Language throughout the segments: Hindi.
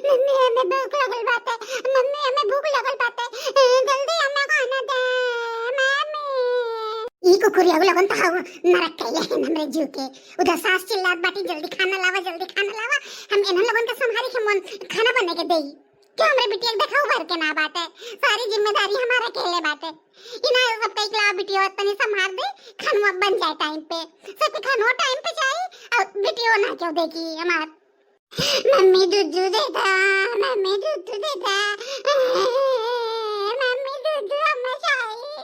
मम्मी हमें भूख लगल बाटे, मम्मी हमें भूख लगल बाटे, जल्दी हमें खाना दे मम्मी। ई कुकुर लगन तो नरक कइले हैं हमरे जीव के। उधर सास चिल्लात बाटी जल्दी खाना लावा, जल्दी खाना लावा। हम एनन लगन के संभारी के मन खाना बने के देई। क्यों हमरे बिटिया के देखाऊ भर के ना बाटे, सारी जिम्मेदारी हमारे अकेले बाटे। इना सब कई क्ला बिटिया तनी संभाल दे, खाना बन जाए टाइम पे। सबके खाना टाइम पे चाहिए और बिटिया ना क्यों देगी हमार। मम्मी दूध दे दा, मम्मी दूध दे दा, मम्मी दूध हमें चाहिए।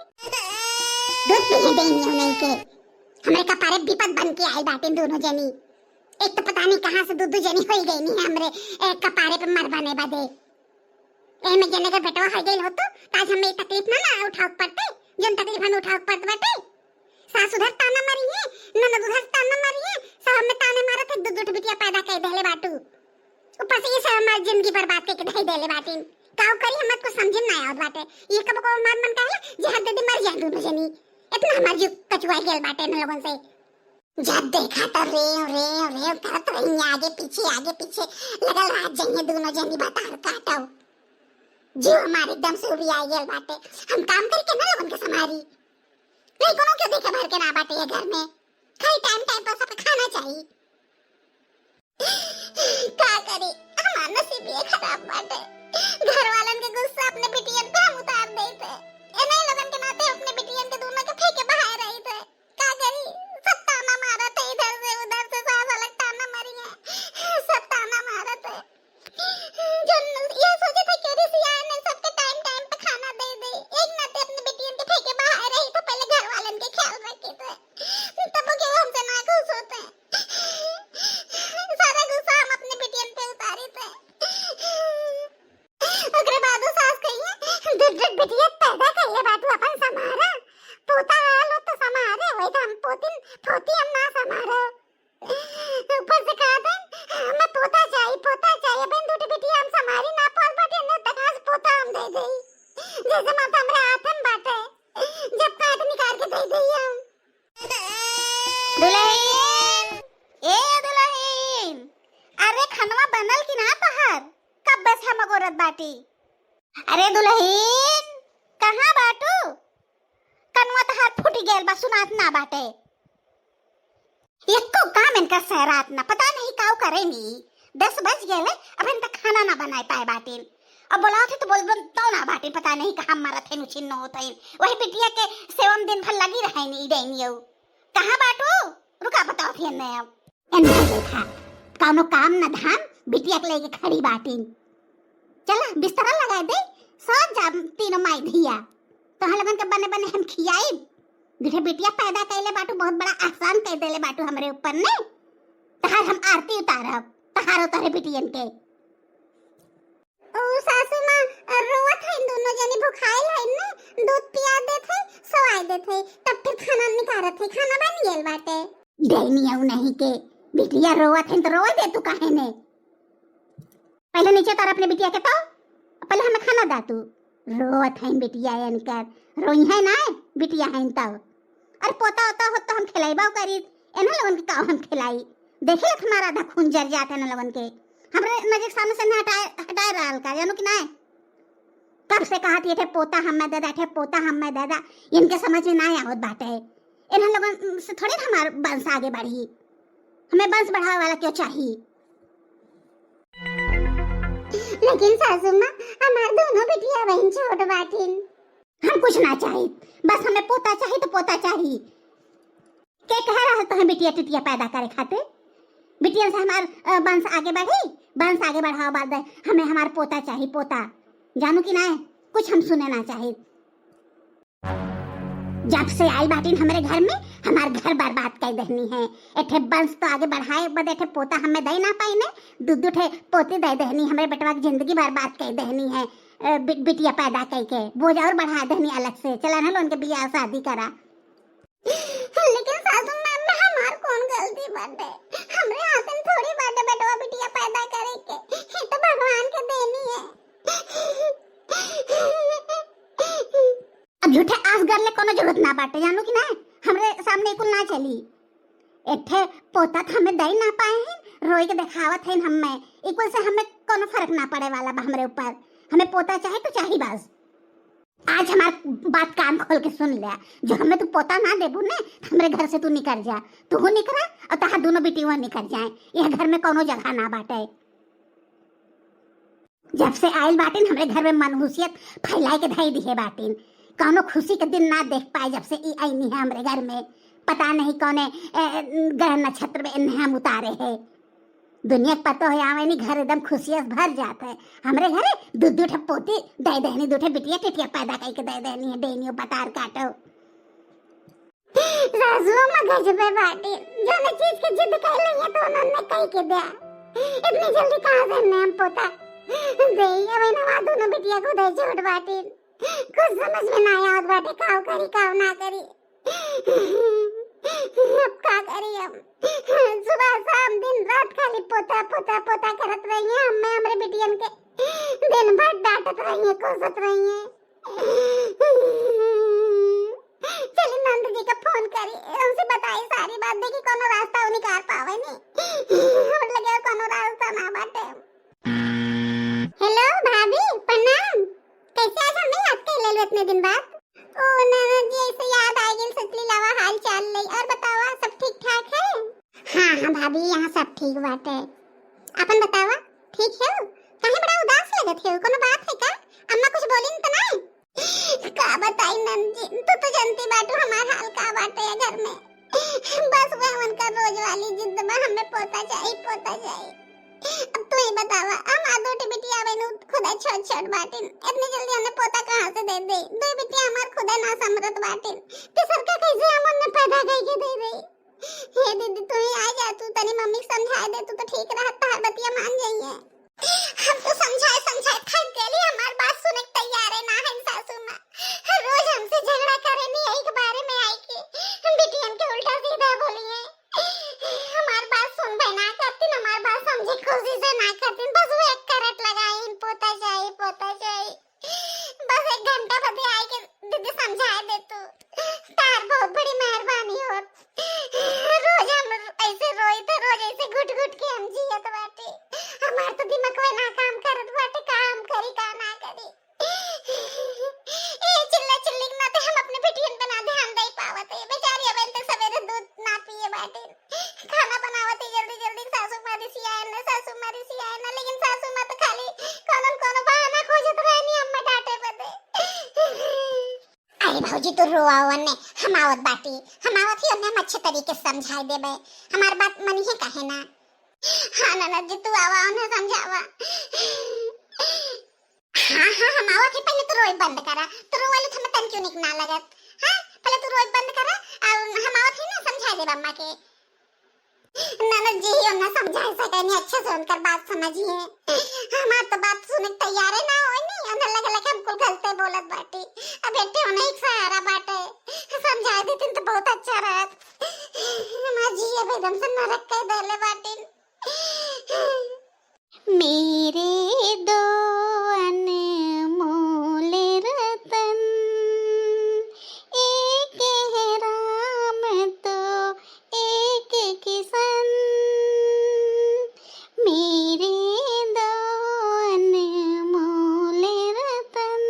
दूध पीने देंगे नहीं के हमरे कपारे विपद बन के आई बाटे दोनों जनी। एक तो पता नहीं कहां से दूध जनी हो गई नहीं हमरे कपारे पे मरवाने बदे। ए में जने का बेटवा हो गई हो तो आज हमें तकलीफ ना उठाव पड़ते, जन तकलीफ हम उठाव पड़त बाटे। सास उधर ताना मारी है, ननद उधर ताना मारी है, सब हमें ताने मारे थे। दूध बिटिया पैदा कर देले बाटू, ऊपर से ये सब हमारी जिंदगी बर्बाद करके दे देले बाटी। काऊ करी हमत को समझ ना आवत बाटे। ये कब को मार मन कहला जहर दे मर जाए दोनों जनी। इतना हमार जीव कचुआ गेल बाटे न लोगन से। जब देखा तो रे करत रही आगे पीछे लगल रात जाइए दोनों जनी बतार काटो। जीव हमारे एकदम से उड़ी आई गेल बाटे। हम काम करके ना लोगन के समारी नहीं कोनो क्यों देखे भर के ना बाटे ये घर में। खाली टाइम पर सबके खाना चाहिए। का करे हमार नसीब ये खराब बाटे। घर वालन के गुस्सा अपने बिटियन पे हम उतार देते। एने लोगन के नाते अपने बिटियन के दोनों के फेंके बाहर रही थे। का करी सब ताना मारा थे, इधर से उधर से सास अलग ताना मारी है, सब ताना मारा थे। जन ये सोचे थे क्यों रिसिया ने सबके टाइम पे खाना दे दे। एक नाते अपने बिटियन के फेंके बाहर रही तो पहले घर वालन के ख्याल रखे थे, तब क्यों हमसे ना खुश होते। सारा गुस्सा हम अपने बिटियन पे उतारी थे। ओकरे बाद सास कहिए दूध बिटिया पैदा कइले बात अपन समारा पोता आलो तो समारे होई त हम पोती हम ना समारो। ऊपर से कहा दे हमें पोता चाहिए बहन दूध बिटिया हम समारी ना पाल बाटे न तकास पोता हम दे देई। जैसे माता हमरे हाथ में बाटे जब काट निकाल के दे देई हम। दुल्हन ए दुल्हन, अरे खनवा बनल कि ना तहर? कब बस हम गोरत बाटी। अरे दुल्हन कहां बाटू? कनवा तहर फूट गेल बा सुनात ना बाटे। एको काम इनका सहरात ना पता नहीं काऊ करे नी। 10 बज गेले अब तक खाना ना बनाए पाए बाटिन। अब बोलाओ थे तो बोल तो ना बाटिन पता नहीं कहां मारत है नुचिन न होता है। वही बिटिया के सेवम दिन भर लगी रहे नी डेनियो। कहां बाटू? रुका बताओ थे ने अब एने देखा कानो काम ना धाम बिटिया के लेके खड़ी बाटिन। चला बिस्तरा लगा दे सब जा तीनों माई धिया तो लगन के बने बने हम खियाई। दुठे बिटिया पैदा कैले बाटू बहुत बड़ा आसान कर देले बाटू हमरे ऊपर ने। तहार हम आरती उतारब तहारो तारे बिटियन के। ओ सासू मां रोवत है दोनों जनी भुखाइल है न दूध पिया देत है सवाई देत है तब फिर खाना निकारत है। खाना बन गेल बाटे। देनिया नहीं के बिटिया रोवत है तो रोवे दे तू काहे ने। पहले नीचे तार अपने बिटिया के तो पहले हमें खाना दा तू। रोवत है बिटिया इनकर रोई है ना बिटिया है तब। अरे पोता होता हो तो हम खिलाईबा करी एना लगन के काऊ हम खिलाई। देखे लख हमारा आधा खून जर जाते ना लगन के हमरे नजर सामने से हटाए रहल का जानो कि ना। कब से कहत ये थे पोता हमें दे दा, थे पोता हमें दे दा, इनके समझ में ना आवत बाटे। एना लगन से थोड़े हमार वंश आगे बढ़ी। हमें वंश बढ़ावे वाला क्यों चाहिए। लेकिन सासू मां हमार दोनों बिटिया बहन छोट बाटिन। हम कुछ ना चाहिए, बस हमें पोता चाहिए तो पोता चाहिए। के कह रहा है तो हम बिटिया टिटिया पैदा करे खातिर। बिटिया से हमार वंश आगे बढ़ी, वंश आगे बढ़ाओ बाद हमें हमार पोता चाहिए पोता। जानू कि ना कुछ हम सुने ना चाहिए। जब से आई बाटिन हमारे घर में हमार घर बर्बाद कर देनी है। एठे वंश तो आगे बढ़ाए बदे एठे पोता हमें दे ना पाई ने दूध ठे पोती दे देनी हमारे बेटवा की जिंदगी बर्बाद कर देनी है। बिटिया पैदा करके बोझ और बढ़ा देनी अलग से। चला ना लोन के बियाह शादी करा। लेकिन सासू मां में हमार कौन गलती बाटे। हमरे हाथ में थोड़ी बाटे बेटवा बिटिया पैदा करे के। ये तो भगवान के देनी है। अब झूठे आस कर ले कोनो जरूरत ना बाटे जानू कि ना। हमरे सामने कुल ना चली। एठे पोता हमें दे ना पाए हैं रोई के दिखावत है हमें इकुल से हमें कोनो फर्क ना पड़े वाला बा हमरे ऊपर। हमें पोता चाहे तो चाही बस। आज हमार बात कान खोल के सुन लिया, जो हमें तू पोता ना देबू ने हमरे घर से तू निकल जा। तू हो निकला और तहार दोनों बेटियां निकल जाए। यह घर में कोनो जगह ना बाटे। जब से आयल बाटिन हमरे घर में मनहूसियत फैलाए के धई दिए बाटिन। कोनो खुशी के दिन ना देख पाए जब से ई आई नहीं है हमरे घर में। पता नहीं कौने ग्रह नक्षत्र में इन्हें हम उतारे है। दुनिया के पतो है आवे नहीं घर एकदम खुशियां भर जाता है। हमरे घरे दूध ठे पोती दे देनी, दूठे बिटिया टिटिया पैदा करके दे देनी है। डेनियो बतार काटो सासू मां गजबे बाटी, जो ने चीज के जिद कर ली है तो उन्होंने कह के दिया। इतनी जल्दी कहां से ने हम पोता दे। अब ना दोनों बिटिया को दे छोड़ बाटी। कुछ समझ में ना आया बाटी, काव करी काव ना करी। अब का करी हम? सुबह शाम दिन रात खाली पोता पोता पोता करत रही है। हमें हमरे बिटियन के दिन भर डांटत रही है, कोसत रही है। चलिए नंद जी का फोन करी, उनसे बताई सारी बात। देखी कोनो रास्ता निकाल पावे नहीं। हम लगे कोनो रास्ता ना बाटे। हेलो भाभी प्रणाम, कैसे आज हमने याद कर ले इतने दिन बाद? ओ नाना जी ऐसे याद आ गई, सचली लावा हाल चाल ले। और बतावा सब ठीक ठाक है? हाँ हाँ भाभी यहाँ सब ठीक बाटे। अपन बतावा ठीक है? काहे बड़ा उदास लगत है? कोनो बात है का? अम्मा कुछ बोली तो नहीं? का बताई नंद जी, तू तो जानती बाटू हमार हाल का बाटे है घर में। बस वह उनका रोज वाली जिद में हमें पोता चाहिए पोता चाहिए। अब तू ही बतावा, हम आदोटी बिटिया बहनू खुदा छोट छोट बाटिन। इतनी जल्दी हमने पोता कहाँ से दे दे? दो बिटिया हमार खुदा ना समरत बाटिन। तीसर का कैसे हम उन्हें पैदा करके दे दे? हे दीदी तू ही आ जा, तू तनी मम्मी को समझा दे, तू तो ठीक रहता है, बतिया मान जाइए। हम तो समझाए समझाए थक गए, हमारी बात सुनने को तैयार है ना है सासू माँ। रोज हमसे झगड़ा करे नहीं, यही के बारे में आई कि बिटियन के उल्टा सीधा बोली है। हमारी बात सुन भाई ना करती, हमारी बात समझे खुशी से ना करती। बस वो एक करट लगाई पोता चाहिए पोता चाहिए। बस एक घंटा बदे आई के दीदी समझा दे तू, तार बहुत बड़ी मेहरबानी हो। रोज हम ऐसे रोई तो रोज ऐसे घुट घुट के हम जियत बाटे। हमार तो दिमाग में ना काम करत बाटे, काम करी का ना करी। ए चिल्ला चिल्ली ना ते हम अपने बिटियन बना ध्यान दे पावत है। बेचारी अब इतने सवेरे दूध ना पिए बाटे, खाना बनावत है जल्दी जल्दी। सासू माँ दिसी आए ना, सासू माँ दिसी आए ना, लेकिन सासू माँ तो खाली कोनो कोनो बहाना खोजत रहनी अम्मा डांटे बदे। अरे भौजी तो रोआवन ने हमावत बाटी, हमावत ही उन्हें अच्छे तरीके से समझाई देबे। हमार बात मनी है काहे ना? हाँ ननद जी तू आवा उन्हें समझावा। हाँ हाँ हमावत ही, पहले तू रोई बंद करा। तू रोवाली तो हमें तन क्यों निक ना लगत? हाँ पहले तू रोई बंद करा और हमावत ही ना समझा दे अम्मा के। ननद जी उन्हें समझाई सके नहीं, अच्छे से उनकर बात समझिए। हमार तो बात सुनने को तैयार है ना होई नहीं, उन्हें लगे लगे हमको गलते बोलत बाटी। अब बेटे उन्हें एक सहारा बाटे, समझा देती तो बहुत अच्छा रहत। हमार जी अब एकदम से नरक के देले बाटी। मेरे दो अनमोल रतन, एक है राम तो एक किशन। मेरे दो अनमोल रतन।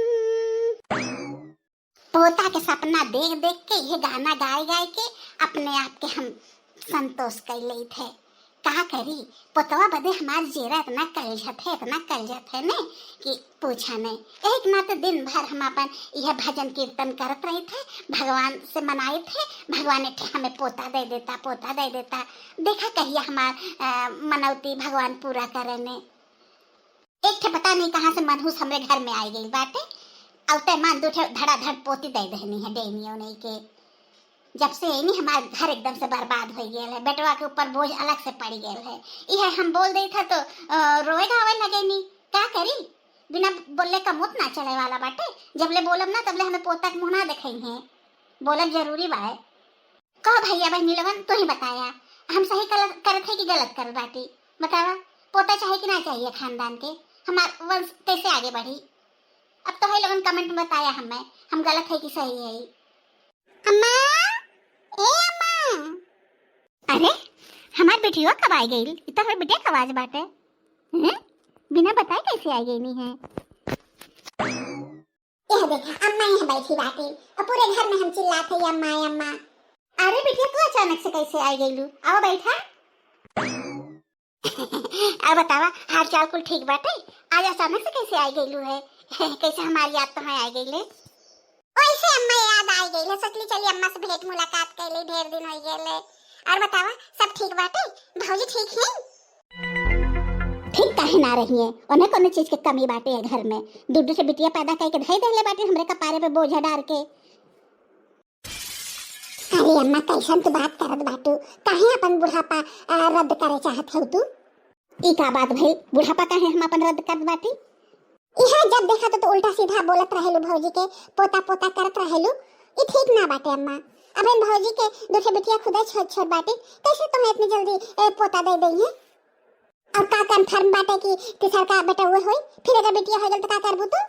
पोता के सपना देख देख के ये गाना गाए गाए के अपने आप के हम संतोष कर ले थे। का करी पोतवा बदे हमार जेरा इतना कलजत है ने कि पूछा नहीं। एक ना तो दिन भर हम अपन यह भजन कीर्तन करत रहे थे, भगवान से मनाए थे। भगवान ने हमें पोता दे देता। देखा कहिया हमार मनौती भगवान पूरा करे ने। एक थे पता नहीं कहाँ से मनहूस हमरे घर में आई गई बाटे। अब ते मान दूठे धड़ाधड़ पोती दे देनी है डेनियों नहीं के। जब से नहीं हमारे घर एकदम से बर्बाद हो गया है। बेटवा के ऊपर बोझ अलग से पड़ गया है। यह हम बोल दे था तो रोए गावे लगे नहीं। क्या करी, बिना बोले का मुँह ना चले वाला बाटे। जब ले बोलब ना तब ले हमें पोता के मुँह ना देखे हैं। बोलब जरूरी बा है। कहो भैया बहनी लोगन तू ही बताया हम सही करत है कि गलत कर बाटी? बतावा पोता चाहिए कि ना चाहिए खानदान के? हमारा वंश कैसे आगे बढ़ी? अब तो है लोगन कमेंट में बताया हमें हम गलत है कि सही है। अम्मा ए अम्मा, अरे हमार बेटिया कब आ गई? इतना हमारे बेटिया का आवाज बाटे हैं? बिना कैसे आ गई नहीं है? यह देख अम्मा यहाँ बैठी बाटे और पूरे घर में हम चिल्लाते हैं अम्मा अम्मा। अरे बिटिया तू अचानक से कैसे आ गई? आओ बैठा। अब बतावा हाल चाल कुल ठीक बाटे? आज अचानक से कैसे आ गई है? कैसे हमारी याद तो आ गई ले? ओइसे अम्मा याद आ गई ले, सोचली चली अम्मा से भेंट मुलाकात कर ले, ढेर दिन हो गए। और बतावा सब ठीक बाटे? भौजी ठीक है? ठीक काहे ना रही है? उन्हें कोनो चीज के कमी बाटे है घर में? दूध से बिटिया पैदा करके धई देले बाटे हमरे कपारे पे बोझा डाल के। अरे अम्मा कैसन तू बात करत बाटू? काहे अपन बुढ़ापा रद्द करे चाहत हो तू? ई का बात भई? बुढ़ापा काहे हम अपन रद्द करत बाटी? यहाँ जब देखा तो उल्टा सीधा बोलत रहेलू, भौजी के पोता पोता करत रहेलू। ये ठीक ना बाटे अम्मा। अब इन भौजी के दूसरे बिटिया खुदा छोट छोट बाटे, कैसे तुम्हें इतनी जल्दी पोता दे दी है? और का कंफर्म बाटे कि तीसर का बेटा हुए होई? फिर अगर बिटिया हो गल तो का करबू तू?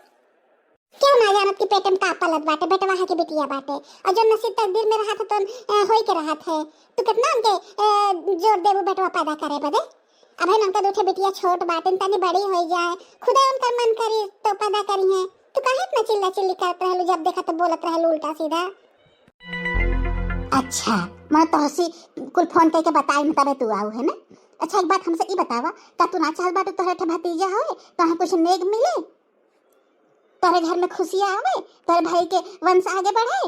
क्यों ना जानत कि पेट में का पलत बाटे, बेटवा है कि बिटिया बाटे? और जो नसीब तकदीर में रहा था तो होई के रहा है। तू कितना उनके जोर देबू बेटवा पैदा करे बदे? अब है उनका दूठे बिटिया छोट बाटे, तनी बड़ी हो जाए, खुदा उनका मन करी तो पैदा करी है। तू काहे इतना चिल्ला चिल्ली करत रहलू? जब देखा तो बोलत रहलू उल्टा सीधा। अच्छा मैं तो हसी कुल फोन करके बताई न तबे तू आऊ है ना? अच्छा एक बात हमसे ई बतावा, का तू ना चाहत बाटे तोहरे ठे भतीजा होए, कहां कुछ नेक मिले, तोहरे घर में खुशियां आवे, तोहरे भाई के वंश आगे बढ़े?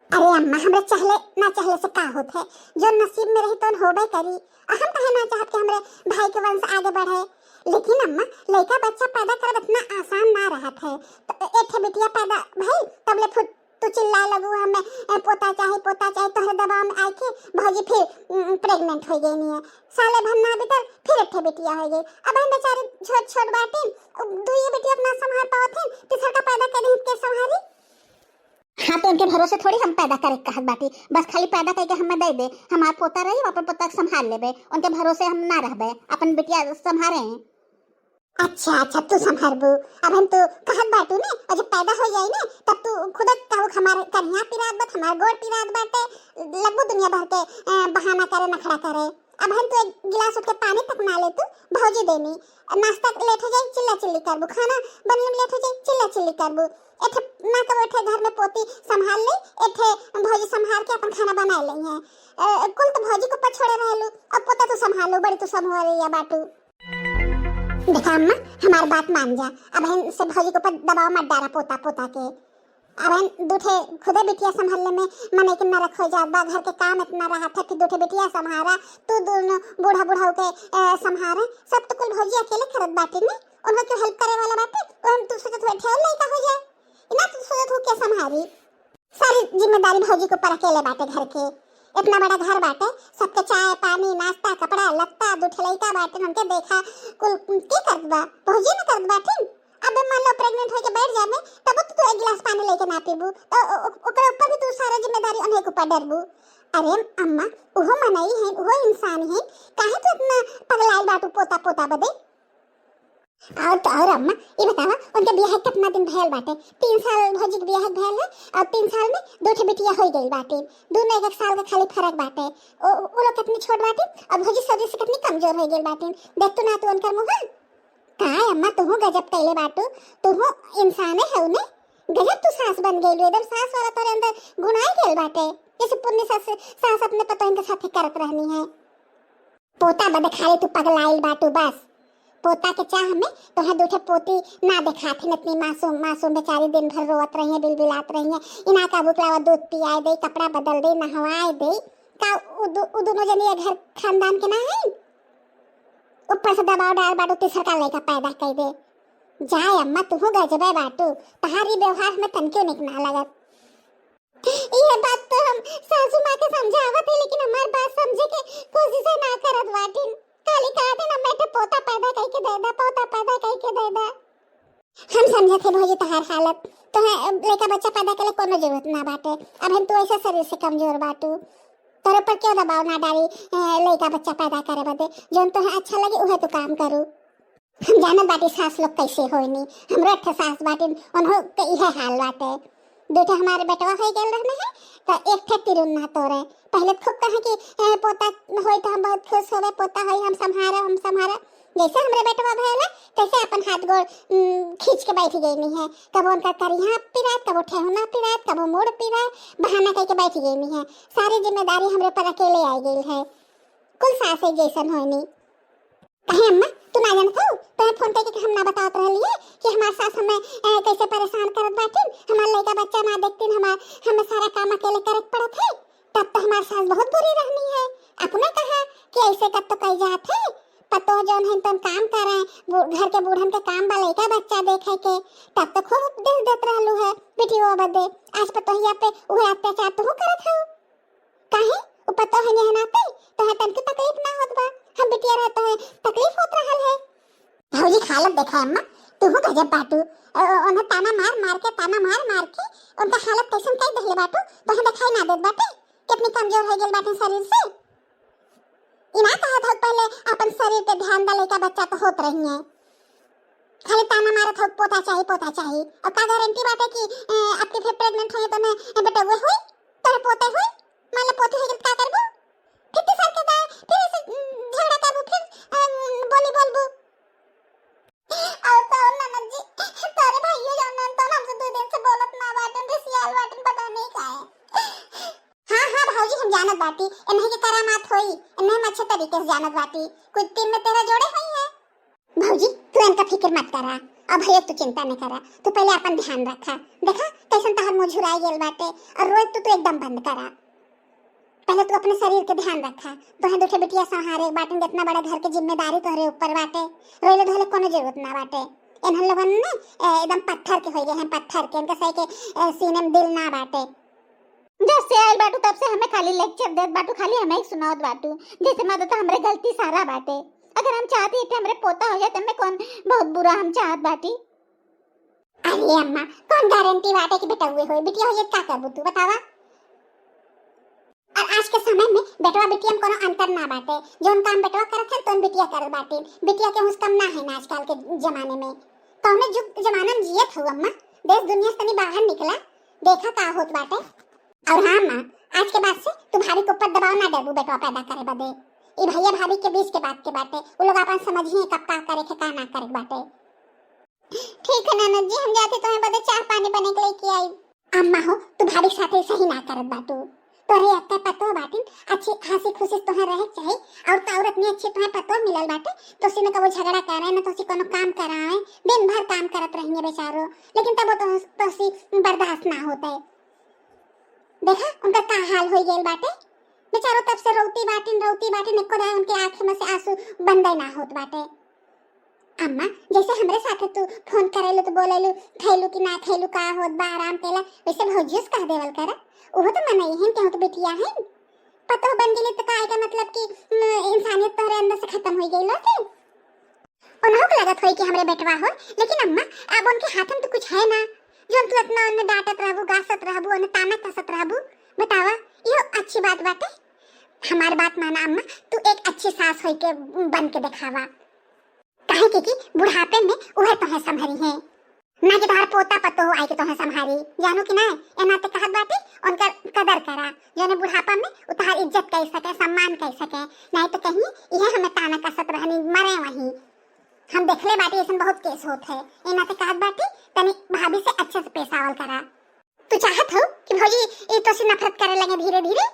अरे अम्मा हमरे चाहले ना चाहले से का होत है? जो नसीब में रही तो होबे करी। हम कहे ना चाहत कि हमरे भाई के वंश आगे बढ़े, लेकिन अम्मा लड़का बच्चा पैदा करब इतना आसान ना रहत है। तो एक बिटिया पैदा भई तबले फुट तू चिल्लाए लगू हमें पोता चाहे तोहरे दबाव में आके भौजी फिर प्रेग्नेंट हो गई नहीं है। साले भन्ना भीतर फिर एक बिटिया हो गई। अब हम बेचारे छोट छोट बाटे दुई बिटिया अपना संभाल पावत, तीसरा का पैदा करी के संभाली? हाँ तो उनके भरोसे थोड़ी हम पैदा करे कहत बाटी, बस खाली पैदा करके हमें दे दे, हमार पोता रही अपन पोता के संभाल लेबे, उनके भरोसे हम ना रहबे, अपन बिटिया संभाले। अच्छा अच्छा तू संभालबू? अब हम तो कहत बाटू ने, और जब पैदा हो जाई ने तब तू खुद कहू हमारे कन्या पिरात बत, हमार गोड़ पिरात बाटे, लगू दुनिया भर के बहाना करे नखरा करे। अब हम तो एक गिलास उठ के पानी तक ना ले तू भौजी देनी, नाश्ता लेट हो जाए चिल्ला चिल्ली करबू, खाना बनने में लेट हो जाए चिल्ला चिल्ली करबू। एठे ना कबो एठे घर में पोती संभाल ले, एठे भौजी संभाल के अपन खाना बना ले है। कुल तो भौजी को पछोड़े रहलू, अब पोता तू संभालो, बड़ी तू संभाल रही है बाटू। देखा अम्मा हमारी बात मान जा, अब हम से भौजी के ऊपर दबाव मत डाला पोता पोता के। अब हम दूठे खुदे बिटिया संभालने में मन के न रखो जात बा, घर के काम इतना रहा था कि दूठे बिटिया संभारा, तू दोनों बूढ़ा बूढ़ा के संभारे, सब तो कुल भौजी अकेले करत बाटे ने, उनको तो हेल्प करे वाला बाटे। और हम तू सोचत हो ठेल लइका हो जाए ना, तू सोचत हो के संभारी? सारी जिम्मेदारी भौजी के ऊपर अकेले बाटे घर के। इतना बड़ा घर बाटे, सबके चाय पानी नाश्ता कपड़ा लत्ता दूठे लइका बाटे, हमके देखा कुल की करत बा? भौजी न करत बाटे। अब मान लो प्रेग्नेंट होके बैठ जाबे तब तो एक गिलास पानी लेके ना पीबू, तो ओकरे ऊपर भी तू सारा जिम्मेदारी उन्हें के ऊपर डरबू। अरे अम्मा ओहो मनई है, ओहो इंसान है, काहे तू इतना पगलाइल बाटू पोता पोता बदे? और अम्मा ये बतावा उनके बियाह कितना दिन भयल बाटे? 3 साल भौजी के बियाह भयल है, और 3 साल में दूठे बिटिया हो गई बाटे, दोनों एक साल का खाली फर्क बाटे। वो लोग कितनी छोट बाटे और भौजी सदी से कितनी कमजोर हो गई बाटे। देख तू ना तू उनका मुंह का अम्मा तुहू गजब कैले बाटू, तुहू इंसाने है उन्हें गजब तू सास बन गई, एकदम सास वाला तोरे अंदर गुनाह गेल बाटे, जैसे पुण्य सास अपने पतों के साथ करत रहनी है। पोता बदे खाली तू पगलाइल बाटू बस। पोता के चाह में तो है दूठे पोती ना देखा थे, इतनी मासूम मासूम बेचारी दिन भर रोत रही है, बिलबिलात रही है, इना का बुकलावा दूध पियाए दे, कपड़ा बदल दे, नहवाए दे, का उ दोनों जनी घर खानदान के ना है? ऊपर से दबाव डाल बाटू तीसरा का लड़का पैदा कर दे। जाए अम्मा तू गजब है बाटू, तहारी व्यवहार में तनक्यों निक ना लगत। ये बात तो हम सासू माँ के समझावत है, लेकिन हमार बात समझे के कोशिश ना करत बाटिन। काली कहते ना बेटे पोता पैदा करके दे दा, पोता पैदा करके दे दा। हम समझे थे भौजी तहार हालत, तो है लड़का बच्चा पैदा करे कोनो जरूरत ना बाटे। अब हम तू ऐसा शरीर से कमजोर बाटू, तोरे पर क्यों दबाव ना डाली लड़का बच्चा पैदा करे बदे? जोन तो है अच्छा लगे उहे तो काम करू। हम जानत बाटी सास लोग कैसे होइनी, हमरो एक सास बाटिन उन्हों के इहे हाल बाटे। दूठे हमारे बेटवा हो गेल रहने है तो एक ठे तिरुन ना तोरे, पहले खूब कहे कि पोता होई तो हम बहुत खुश होवे, पोता होई हम संभारा। जैसे हमरे बेटवा भैला तैसे अपन हाथ गोड़ खींच के बैठ गई है। कब उनका करिया पिरात, कब ठेहुना पिरात, कब मोड़ पिरात, बहाना कह के बैठ गई है। सारी जिम्मेदारी हमरे पर अकेले आ गई है। कुल सासे जैसन होनी। कहे अम्मा तू ना जानत हो, तोहे फोन करके हम ना बतावत रहलिए कि हमार सास हमें कैसे परेशान करत बाटिन। हमार लड़का बच्चा ना देखतिन, हमें सारा काम अकेले करे पड़त है। तब तो हमार सास बहुत बुरी रहनी है। अपने कहा कि ऐसे कब तो कई जात है, पतो जौन है तुम काम करे घर के बूढ़न के काम बा लड़का बच्चा देखे के, तब तो खूब दिल देत रहलू है बेटियों बदे। आज पतोहिया पे उहे अत्याचार तो करत हो। काहे उ पतो है नहीं नाते तोहे तनकी तकलीफ ना होत बा, हम बिटिया रहता है तकलीफ होत रहल है। भौजी हालत देखा अम्मा, तू हो गजब बाटू। उन्हें ताना मार के उनका हालत कैसन कह दहले बाटू, तोहे दिखाई ना देत बाटे कितनी कमजोर हो गेल बाटे शरीर से। इना कहत हो पहले अपन शरीर पे ध्यान दे, लड़का बच्चा तो होत रही है। खाली ताना मारत हो पोता चाहिए। और का गारंटी बाटे कि आपके फिर प्रेग्नेंट होए तो मैं बेटा हुए होई तोरे पोते होई। मान लो पोते होई का करबो? फिर तो सर के दा फिर ऐसे झगड़ा करबो, फिर बोली बोलबो। और तो ननद जी तोरे भाइयों जानन तो हमसे 2 दिन से बोलत ना बाटन, रिसियाल बाटन, पता नहीं का है। हां भाऊजी हम जानत बाटी, इन्हीं के करामात होई, इन्हीं हम अच्छे तरीके से जानत बाटी। कुछ दिन में तेरा जोड़े होई है। भाऊजी तू इनका फिक्र मत करा, अब भैया तू चिंता नहीं करा। तू पहले अपन ध्यान रखा, देखा कैसन तहर मुंह झुराई गेल बाटे। और रोज तू एकदम बंद करा। पहले तू अपने शरीर के ध्यान रखा। तोहे दूठे बिटिया संहारे बाटन, जितना बड़ा घर के जिम्मेदारी तोहरे ऊपर बाटे, रोले धोले कोनो जरूरत ना बाटे। इन्हन लोगन ने एकदम पत्थर के हो गए हैं, पत्थर के। इनका सही के सीने में दिल ना बाटे। जब से आयल बाटू तब से हमें खाली लेक्चर देत बाटू, खाली हमें ही सुनावत बाटू। जैसे मादा तो हमरे गलती सारा बाटे। अगर हम चाहते हैं कि हमरे पोता हो जाए तो मैं कौन बहुत बुरा हम चाहत बाटी। अरे अम्मा कौन गारंटी बाटे कि बेटा हुए होई, बिटिया हो जाए का करबू तू बतावा। और आज के समय में बेटवा बिटिया में कोनो अंतर ना बाटे। जोन काम बेटवा करत है तो बिटिया करत बाटे। बिटिया के हुस कम ना है ना आजकल के जमाने में। कौने जुग जमाना में जियत हो अम्मा, देश दुनिया से तनी बाहर निकला, देखा का होत बाटे। और हाँ माँ, आज के बाद से तू भाभी को ऊपर दबाव ना देबू बेटवा पैदा करे बदे। ई भैया भाभी के बीच के बात के बाटे, वो लोग अपन समझिए कब का करे के का ना करे बाटे। ठीक है ननद जी, हम जाते तो बदे चाय पानी बने के लेके आई। अम्मा हो तू भाभी के साथ सही ना करत बाटू। तोरे अत्ते पतो बाटिन अच्छी हंसी खुशी तोहे रहे चाहिए। और तो औरत ने अच्छी तोहे पतो मिलल बाटे तो सी में कबो झगड़ा करे ना तो सी कोनो काम कराए, दिन भर काम करत रहिए बेचारो, लेकिन तब तो सी बर्दाश्त ना होता है। देखा उनका का हाल हो गेल बाटे बेचारो, तब से रोती बाटिन एको दाए उनके आंख में से आंसू बंदे ना होत बाटे। अम्मा जैसे हमरे साथे तू फोन करेलू तो बोलेलू खैलू कि ना खैलू का होत बा आराम केला, वैसे भौजियस कह देवल कर। ओहो तो मनई है क्यों तो बिटिया है पतो बन गेली तो का मतलब कि इंसानियत तोहरे अंदर से खत्म हो गई लोटे। उन्हों को लगत होई कि हमरे बेटवा हो, लेकिन अम्मा अब उनके हाथ में तो कुछ है ना जो तू इतना उन्हें डांटत रहबू, गासत रहबू, उन्हें ताना कसत रहबू। बतावा ये अच्छी बात बाटे। हमारी बात माना अम्मा, तू एक अच्छी सास होई के बन के दिखावा। काहे कि बुढ़ापे में उहे तोहे संभरी है ना कि तोहर पोता पतो आई के तोहे संभारी। जानो कि ना एना ते कहत बाटे उनका कदर करा, जोने बुढ़ापा में उतार इज्जत कर सके, सम्मान कर सके। नहीं तो कहीं यह हमें ताना कसत रहनी मरे वहीं। हम देखले बाटे ऐसे बहुत केस होत है। एना ते कहत बाटे तनी भाभी से अच्छे से पेश आवल करा। तू चाहत हो कि भौजी ये तो से नफरत करे लगे धीरे धीरे।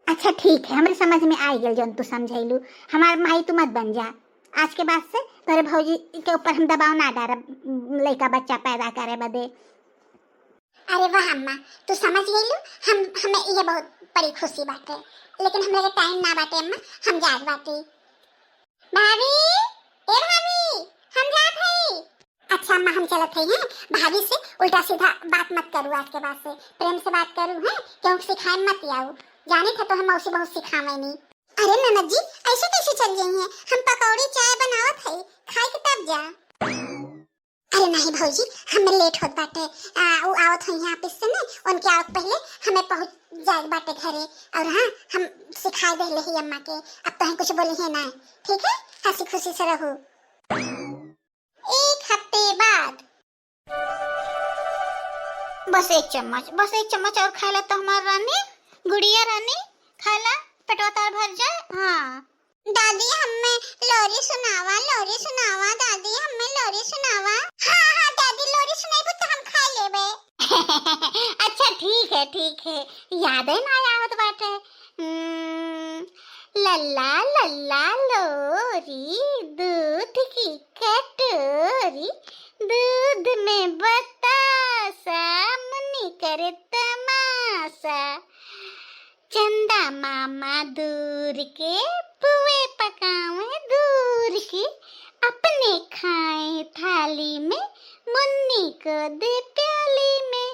अच्छा ठीक है, हमरे समझ में आ गेल जोन तू समझैलू। हमार माई तू मत बन जा। आज के बाद से तोरे भौजी के ऊपर हम दबाव ना डालब लड़का बच्चा पैदा करे बदे। अरे वाह अम्मा तू समझ गईलू, हमें ये बहुत बड़ी खुशी बाटे, लेकिन हमरे के टाइम ना बाटे अम्मा, हम जात बाटे। भाभी ए भाभी हम जात हई। अच्छा अम्मा हम चलत हई हैं। भाभी से उल्टा सीधा बात मत करू, आज के बाद से प्रेम से बात करू हैं, क्यों सिखाए मत आऊ। जाने थे तो हम मौसी बहुत सिखावे नहीं। अरे ननद जी ऐसे कैसे चल गई हैं? हम पकौड़ी चाय बनावत हई, खाए के तब जा। अरे नहीं भौजी हमें लेट होत बाटे। वो आवत हुई हैं ऑफिस से ना, उनके आवत पहले हमें पहुंच जाए बाटे घरे। और हाँ हम सिखाए देले ही अम्मा के, अब तो कुछ बोली है ना। ठीक है हंसी खुशी से रहो। 1 हफ्ते बाद बस एक चम्मच और खा ले तो हमार रानी गुड़िया रानी खा ला, पेटवा तार भर जाए। हाँ दादी हमें लोरी सुनावा दादी हमें लोरी सुनावा। हाँ दादी लोरी सुनाइबू तो हम खा लेबे। अच्छा ठीक है याद है ना आवत बाटे। लल्ला लल्ला लोरी दूध की कटोरी, दूध में बतासा मुन्नी करे तमाशा, चंदा मामा दूर के पुए पकावे दूर के, अपने खाए थाली में मुन्नी को दे प्याली में,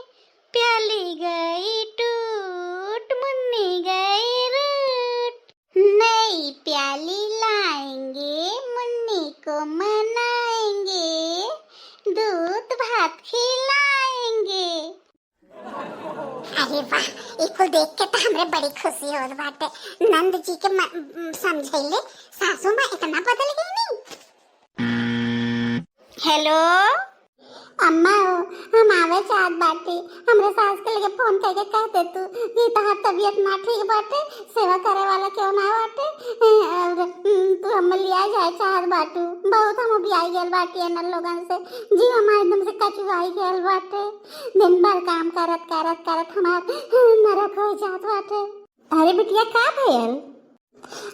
प्याली गई टूट मुन्नी गई रूट, नई प्याली लाएंगे मुन्नी को मनाएंगे, दूध भात खिलाएंगे। अरे वाह, इको देख के तो हमरे बड़ी खुशी होत बाटे। नंद जी के समझैले सासू माँ इतना बदल गई नहीं। हेलो अम्मा हम आवे चाहत बाटी, हमरे सास के लगे फोन करके कह दे तू कि तहार तबीयत ना ठीक बाटे, सेवा करे वाला क्यों ना बाटे, और तू हम लिया जाए चाहत बाटू। बहुत हम भी आई गेल बाटी अनर लोगन से, जी हमारे एकदम से कचुआई गेल बाटे, दिन भर काम करत करत करत हमार नरक हो जात बाटे। अरे बिटिया का भइल?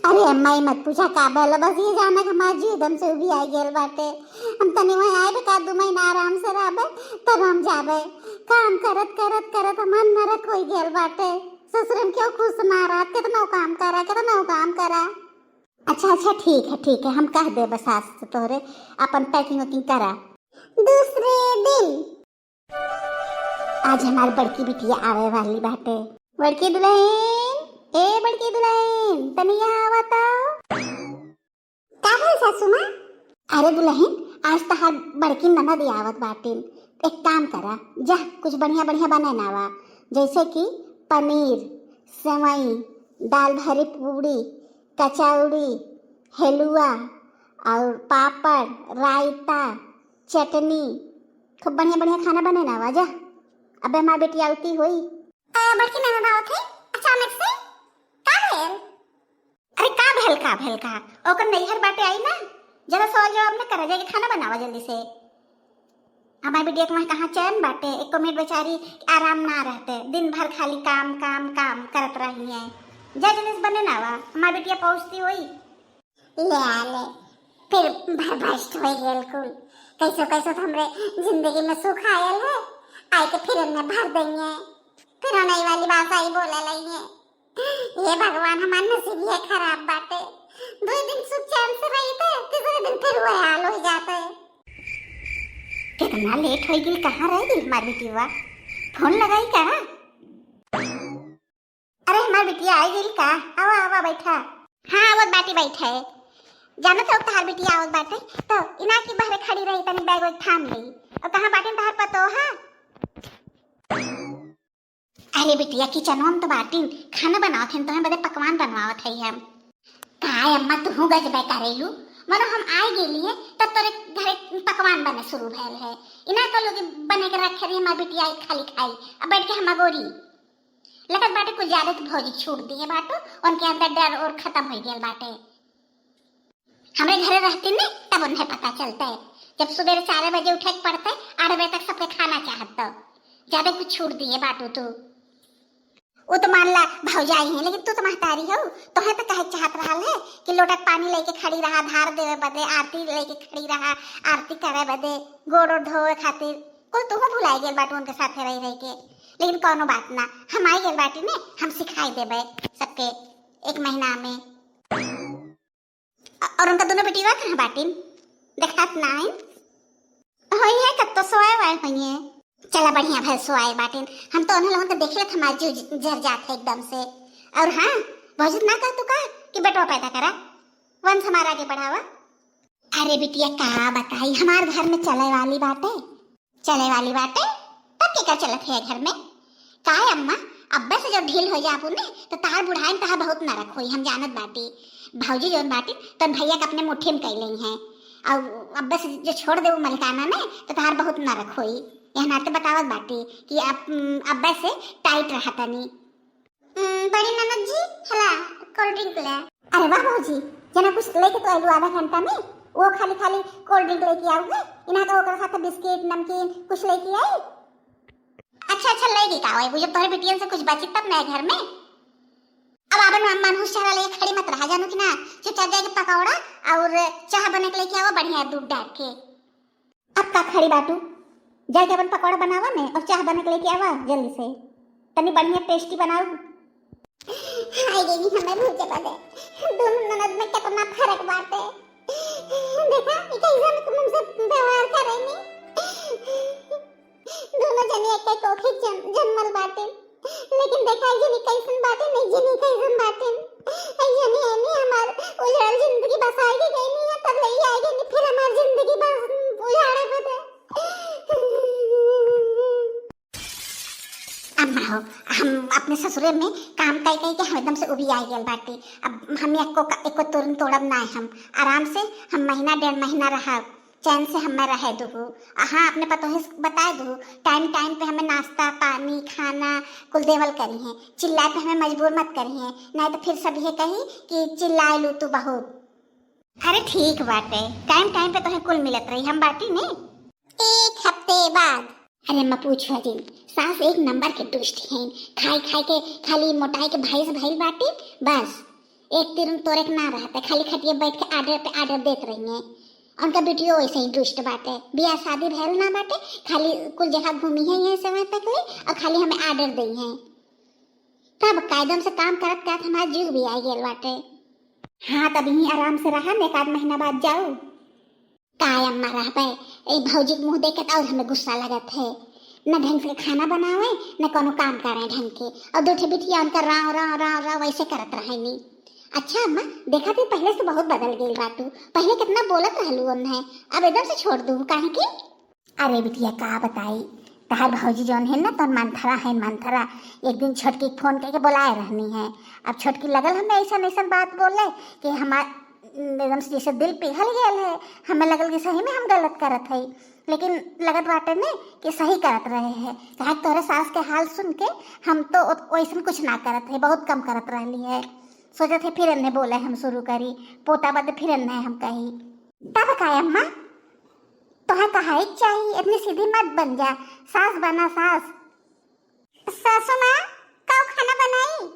अरे अम्मा ही मत पूछा का भइल, बस ये जाना कि हमार जी एकदम से भी आई गेल बाटे। हम तनी वहाँ आए का 2 महीना आराम से रहबे तब हम जाबे। काम करत करत करत हमार नरक हो गेल बाटे। ससुरन क्यों खुश ना रहा, कितना काम करा। अच्छा ठीक है हम कह दे बस आज से तोहरे अपन पैकिंग वैकिंग करा। दूसरे दिन आज हमारी बड़की बिटिया आवे वाली बाटे। बड़की दुल्हन तनिया आवता। का भइल सासू माँ? अरे दुल्हन आज तहार बड़की ननद आवत बाटे, एक काम करा जा कुछ बढ़िया बनावा, जैसे कि पनीर, सेवई, दाल भरी पूड़ी, कचौड़ी, हलवा और पापड़, रायता, चटनी, खूब बढ़िया खाना बनावा जा। अबे हमारी बेटी आवती होई। बड़की ननद आवत है अचानक से? अरे का भेल ओकर नैहर बाटे आई ना, जरा सवाल जवाब न करा, जाके खाना बनावा जल्दी से। हमारी बिटिया के वहाँ कहाँ चैन बाटे, एक मिनट बेचारी आराम ना रहते, दिन भर खाली काम करत रही है। जा जल्दी से बने नावा, हमारी बिटिया पहुँचती हुई। ले फिर भ्रष्ट हो गेल कुल। कैसो तो हमरे जिंदगी में सुख आयल है, आए के फिर हमने भर देंगे, फिर नई वाली बात आई बोले लेंगे। ये भगवान हमारे नसीब है खराब बाटे। 2 दिन सुख चैन से रही थे, तीसरे दिन फिर वो हाल हो जाता है। कितना लेट हो गई, कहाँ रह गई हमारी बिटिया? फोन लगाई का? अरे हमारी बिटिया आई गई का? आवा बैठा। हाँ आवत बाटी बैठे। जाना था तहार बिटिया आवत बाटे तो इना की बहरे खड़ी रही, तनी बैग वैग थाम ली। और कहाँ बाटे तहार पतो है? अरे बिटिया किचन में तो बाटी खाना बनावत हैं, तुम्हें बड़े पकवान बनवावत है हम। काय अम्मा तू गजबे करेलू, मनो हम आए गेलिए तब तोरे घरे पकवान बने शुरू भैल है। इना तो लोग बने के रखे रही, हमारी बिटिया खाली खाई अब बैठ के हम गोरी लगत बाटे कुछ ज्यादा तो भौजी छूट दिए बाटो, उनके अंदर डर और खत्म हो गया बाटे। हमारे घरे रहती ने तब उन्हें पता चलता है, जब सुबह 4 बजे उठे पड़ते 8 बजे तक सबके खाना चाहत, ज्यादा कुछ छूट दिए बाटो। तू वो तो मान ला भौजाई है, लेकिन तू तो महतारी हो, तो है तो कहे चाहत रहा है कि लोटक पानी लेके खड़ी रहा, धार देवे बदे, आरती लेके खड़ी रहा, आरती करे बदे, गोड़ धोए खातिर। कोई तू भुलाई गेल बाटू उनके साथ रह के, लेकिन कोनो बात ना, हम आई गेल बाटी ने, हम सिखाई देबे सबके 1 महीना में। और उनका दोनों बेटी कहाँ बाटी देखात ना होई है, कब तो सोए हुई है। चला बढ़िया भैंस सोए बाटिन, हम तो उन्हें लोगों को देख लेते हमारे जीव जर जाते एकदम से। और हाँ भौजित ना कर तू का कि बेटवा पैदा करा, वंश हमारा आगे बढ़ावा। अरे बिटिया का बताई, हमारे घर में चले वाली बातें तब क्या चलत है घर में? का है अम्मा, अब्बा से जब ढील हो जा ने तो तार बुढ़ाई तहा बहुत नरक होई, हम जानत बाटी। भौजी जोन बाटी तो भैया के अपने मुट्ठी में कैले हैं, और अब्बा से जो छोड़ दे वो मलिकाना ने तो तार बहुत नरक होई। यह नाते बतावत बाटी कि अब्बा से टाइट रहा तनी। बड़ी ननद जी हला कोल्ड ड्रिंक ले। अरे वाह भौजी, जना कुछ लेके तो आलू आधा घंटा में, वो खाली खाली कोल्ड ड्रिंक लेके आओ है, इना तो ओकरा साथ बिस्किट नमकीन कुछ लेके आई। अच्छा अच्छा लेगी का वो जब तोहरे बिटियन से कुछ बची तब ना घर में। अब आपन मनहूस चेहरा लेके खड़ी मत रहा, जानू कि ना, चुपचाप जाके पकौड़ा और चाह बने के लेके आओ बढ़िया दूध डाल के। अब का खड़ी बाटू, जाके अपन पकौड़ा बनावा ने और चाह बने के लेके आवा जल्दी से, तनी बढ़िया टेस्टी बनाओ। हाय देवी हमें भूल चला दे, दोनों ननद में कितना फर्क बाटे। देखा ये कैसे मुझसे व्यवहार करेनी, दोनों जने एक एक कोखे जन्मल बाटे, लेकिन देखा जनी कैसन बाटे नहीं जनी कैसन बाटे। आई जनी एनी हमार उजाड़ जिंदगी बसाई के गई नहीं है, तब ले आएगी नहीं फिर हमार जिंदगी बस उजाड़े बदे। अम्मा हो, हम अपने ससुरे में काम कई कई के हम एकदम से उभी आई गए बाटी। अब हम एको तुरंत तोड़ब ना, हम आराम से हम महीना 1.5 महीना रहा चैन से हमें रहे दूँ। हाँ अपने पतोहे बता दूँ, टाइम टाइम पे हमें नाश्ता पानी खाना कुल देवल करी है, चिल्लाए पे हमें मजबूर मत करी है, नहीं तो फिर सब ये कही कि चिल्लाए लू तू बहुत। अरे ठीक बाटे, टाइम टाइम पे तुम्हें कुल मिलत रही हम बाटी ने। 1 हफ्ते बाद अरे मैं पूछो जी, सास एक नंबर के दुष्ट हैं, खाई खाई के खाली मोटाई के भाई से भाई बाटी, बस एक तीर तोरे के ना रहता, खाली खटिए बैठ के आर्डर पे आर्डर देते रही हैं। उनका बेटियो वैसे ही दुष्ट बाटे, बियाह शादी भैल ना बाटे, खाली कुल जगह घूमी है ये समय तक ले और खाली हमें आर्डर दी हैं। तब कायदम से काम करत करत हमारा जीव भी आई गेल बाटे। हाँ तब यहीं आराम से रहा, 1 आध महीना बाद जाओ। कायम में रहबे, ए भौजी के मुंह देख के और हमें गुस्सा लगत है, न ढंग से खाना बनावे न कोनो काम करे ढंग के, और दूठे बिटिया उनका राव राव राव राव वैसे करत रहे नहीं। अच्छा अम्मा देखा थी पहले से बहुत बदल गई बाटू, पहले कितना बोलत रहलू उन्हें, अब एकदम से छोड़ दूँ काहे की। अरे बिटिया का बताई, तहार भौजी जौन है ना तो मंथरा एक दिन छोटकी फोन करके बुलाए रहनी है। अब छोटकी लगल हमें ऐसा बात बोले कि हमार एकदम से जैसे दिल पिघल गया है, हमें लगल कि सही में हम गलत करत है, लेकिन लगत बाटे ने कि सही करत रहे हैं। कहा तोरे सास के हाल सुन के हम तो वैसा कुछ ना करत है, बहुत कम करत रहली है। सोचे थे फिर ने बोले हम शुरू करी, पोता बद फिर ने हम कही। तब कहा अम्मा तो कहा ही चाहिए, इतनी सीधी मत बन जा, सास बना सास। सासू माँ का खाना बनाई,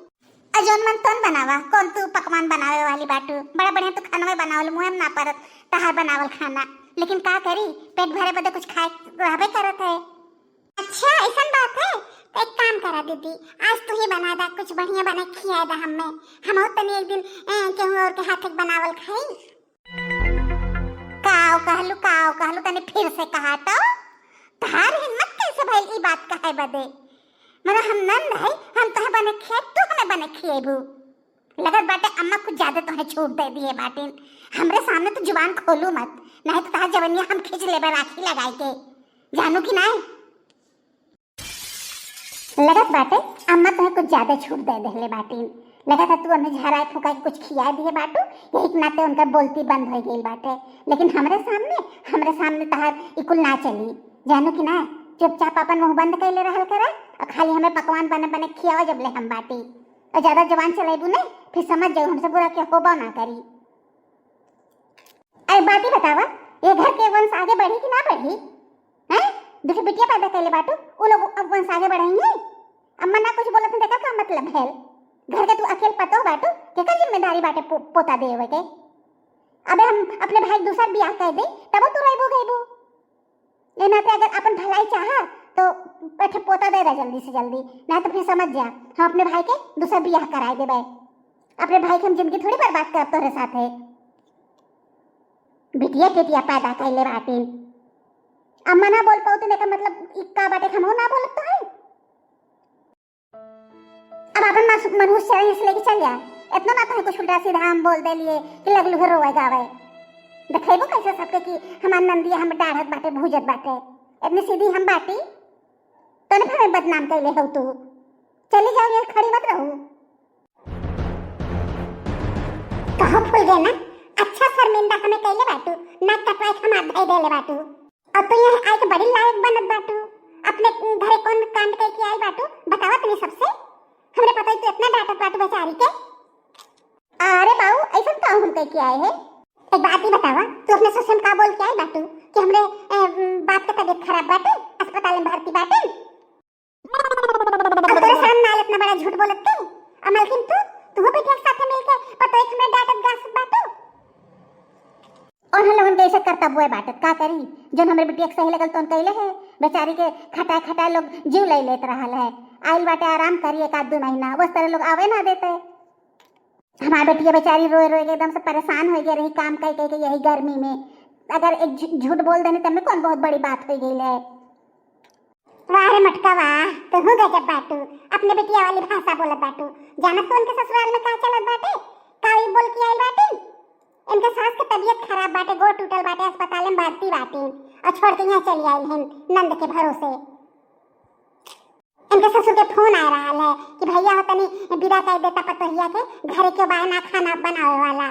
अजोन मन तोन बनावा, कौन तू पकवान बनावे वाली बाटू, बड़ा बढ़िया तू खाना बनावल, मुँह ना परत तहार बनावल खाना, लेकिन का करी पेट भरे बदे कुछ खाए रहबे करत है। अच्छा ऐसा बात है, तो एक काम करा दीदी, आज तू ही बना दा, कुछ बढ़िया बना खिया दा हमें, हम और तनी एक दिन केहू और के हाथ बनावल खाई। काव कहलू तने फिर से कहा तो तहार हिम्मत कैसे भइल ई बात कहे बदे, मतलब हम नंद है, हम तोहे बने खिया तू हमें बने खिएबू। लगत बाटे अम्मा कुछ ज्यादा तोहे छूट दे दिए बाटे, हमरे सामने तो जुबान खोलू मत, नहीं तो तहार जवनिया हम खींच लेबे राखी लगाई के, जानू कि नहीं। लगत बाटे अम्मा तोहे कुछ ज्यादा छूट दे देले बाटे, लगत है तू उन्हें झराए फुका के कुछ खिया दिए बाटू, यही के नाते उनका बोलती बंद हो गई बाटे, लेकिन हमरे सामने तहार इकुल ना चली, जानू कि ना। चुपचाप अपन मुंह बंद कैले रहल करा और खाली हमें पकवान बने बने खियावा जब ले हम बाटी, और ज्यादा जवान चलेबू नहीं फिर समझ जाओ हमसे बुरा क्या होबा ना करी। अरे बाटी बतावा, ये घर के वंश आगे बढ़ी कि ना बढ़ी हैं? दूसरी बिटिया पैदा कैले बाटू, वो लोग अब वंश आगे बढ़ेंगे। अम्मा ना कुछ बोलत देखा का मतलब है, घर के तू अकेले पतो बाटू के का जिम्मेदारी बाटे पोता देवे के। अबे हम अपने भाई दूसरा बियाह कर दे तब तू रहबो गइबो, लेना पे अगर अपन भलाई चाहा तो बैठे पोता दे दे जल्दी से जल्दी, ना तो फिर समझ जा हम अपने भाई के दूसरा बियाह कराए देबे, अपने भाई की हम जिंदगी थोड़ी बर्बाद कर तोरे साथ है। बिटिया बेटिया पैदा कैले बाटे, अम्मा ना बोल पाओ तो का मतलब इक्का बाटे हम ना बोलत तो है। अब अपन मनहूस चढ़े इसलिए कि चल जा, इतना ना तो है कुछ उल्टा सीधा हम बोल दे लिए कि लगलू घर रोए गावे, देखेबो कैसे सबके कि हमार नंदिया हम डाढ़त बाटे भूजत बाटे, इतनी सीधी हम बाटी तो ने हमें बदनाम कैले हो तू। चली जाओ ये खड़ी मत रहू। कहो फूल गए ना, अच्छा शर्मिंदा हमें कैले बाटू, ना कटवाए हम आधे देले बाटू, अब तो यहाँ आए के बड़ी लायक बनत बाटू, अपने घरे कौन कांड करके आई बाटू बतावा तनी सबसे, हमरे पता ही तो इतना डांटत बाटू बेचारी के। अरे बाऊ ऐसा का हम कह के आए हैं? एक बात ही बतावा, तू अपने ससुर का बोल के आए बाटू कि हमरे बाप का तबीयत खराब बाटे, अस्पताल में भर्ती बाटे। अब तोरे सामने आले इतना बड़ा झूठ बोलत के अमलकिन तू बेटिया के साथ मिलके पतो एक हमरे डांटत गासत बाटू। और हम लोगन कैसे करता बुआ बाटत का करी, जन हमरे बिटिया के सही लगल तोन कइले है। बेचारी के खटाए लोग जीव ले लेत रहल है। आइल बाटे आराम करी एक आध 2 महीना, बस तरह लोग आवे ना देते। हमारी बेटिया बेचारी रोए के एकदम से परेशान हो गई रही काम कह के यही गर्मी में। अगर एक झूठ बोल देने तब में कौन बहुत बड़ी बात हो गई है। वाह रे मटका वाह, तो हो गजब बाटू, अपने बेटिया वाली भाषा बोलत बाटू। जानत तो उनके ससुराल में का चलत बाटे, काई बोल के आई बाटे। इनके सास के तबीयत खराब बाटे, गोड़ टूटल बाटे, अस्पताल में भर्ती बाटे और छोड़ के यहाँ चली आई हैं नंद के भरोसे। इनके ससुर के फोन आ रहा है कि भैया हो तनी विदा कर देता पतोहिया के घरे के बायना खाना बनावे वाला।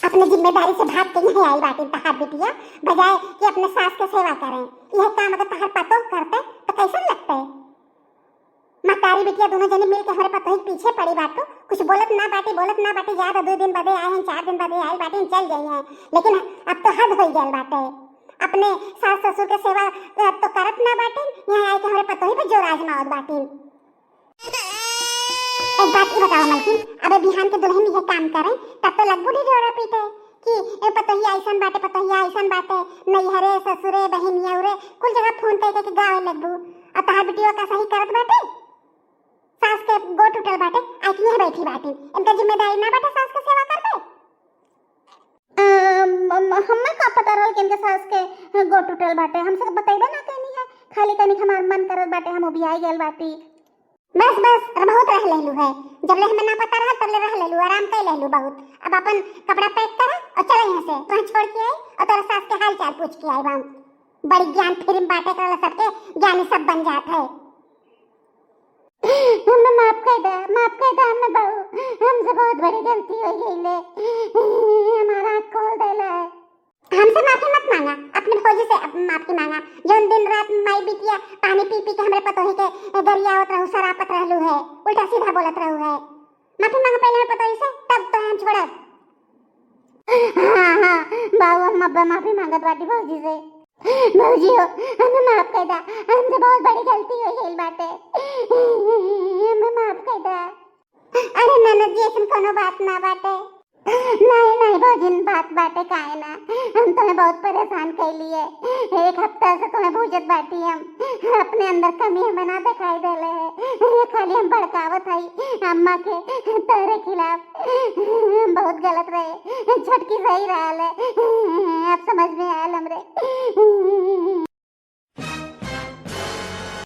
अपनी जिम्मेदारी से भाग के नहीं आई बाटी तहार बिटिया, बजाय कि अपने सास के सेवा करें। यह काम अगर तहार पतो करते तो कैसा लगते? मतारी बिटिया दोनों जने मिलके हमारे पतोही पीछे पड़ी बाटू, कुछ बोलत ना बाटी ज्यादा 2 दिन बदे आए हैं, 4 दिन बदे आई बाटी चल गई हैं। लेकिन अब तो हद हो गई बाटे, अपने सास ससुर के सेवा तो करत ना बाटी, यहाँ आए के हमारे पतोही पे जोर आजमावत बाटी। एक बात ही बताओ मलकिन, अबे बिहान के दुल्हन यह काम करें तब तो लग बूढ़ी जोड़ा पीटे कि पतोहिया ऐसन बाटे नैहरे ससुरे बहनिया उरे कुल जगह फोन कह के गावे लगबू। और तहार बिटिया का सही करत बाटे, सास के गोड़ टूटल बाटे, आके यहाँ बैठी बाटी, इनका जिम्मेदारी ना बाटे सास के सेवा करबे। हमें का पता रहल कि इनके सास के गोड़ टूटल बाटे, हमसे बताइबे ना कहनी है। खाली कहनी हमार मन करत बाटे, हम भी आई गेल बाटी। बस बहुत रह लेलू है, जब ले हमें ना पता रहा तब ले रह लेलू, आराम कर लेलू बहुत। अब अपन कपड़ा पैक कर और चल यहाँ से, तुम छोड़ के आई और तेरा सास के हाल चाल पूछ के आई बाऊ। बड़ी ज्ञान फिल्म बाटे कर सबके ज्ञानी सब बन जात है। हमें माफ कर दे हमें बाबू, हमसे बहुत बड़ी गलती हो गई ले, हमारा आँख खोल देला है। हमसे माफी मत मांगा, अपने फौजी से माफी मांगा। जो दिन रात माई बिटिया पानी पी के हमरे पतोही के गरियावत रहू, सरापत रहलू है, उल्टा सीधा बोलत रहू है। माफी मांगा पहले हमरे पतोही से, तब तो हम छोड़ब। हाँ बाबू, हम अब माफी मांगत बाटी फौजी से। भौजी हो हमें माफ कर दा, हमसे बहुत बड़ी गलती हो गई बाटे, हमें माफ कर दा। अरे ननद जी ऐसन कोनो बात ना बाटे। नहीं भौजी बात बाटे काहे ना, हम तुम्हें बहुत परेशान कर लिए। 1 हफ्ता से तुम्हें भूजत बाटी, हम अपने अंदर कमी हमें ना दिखाई दे ले है। खाली हम भड़कावत हई अम्मा के तेरे खिलाफ, हम बहुत गलत रहे, छटकी सही रहा है। अब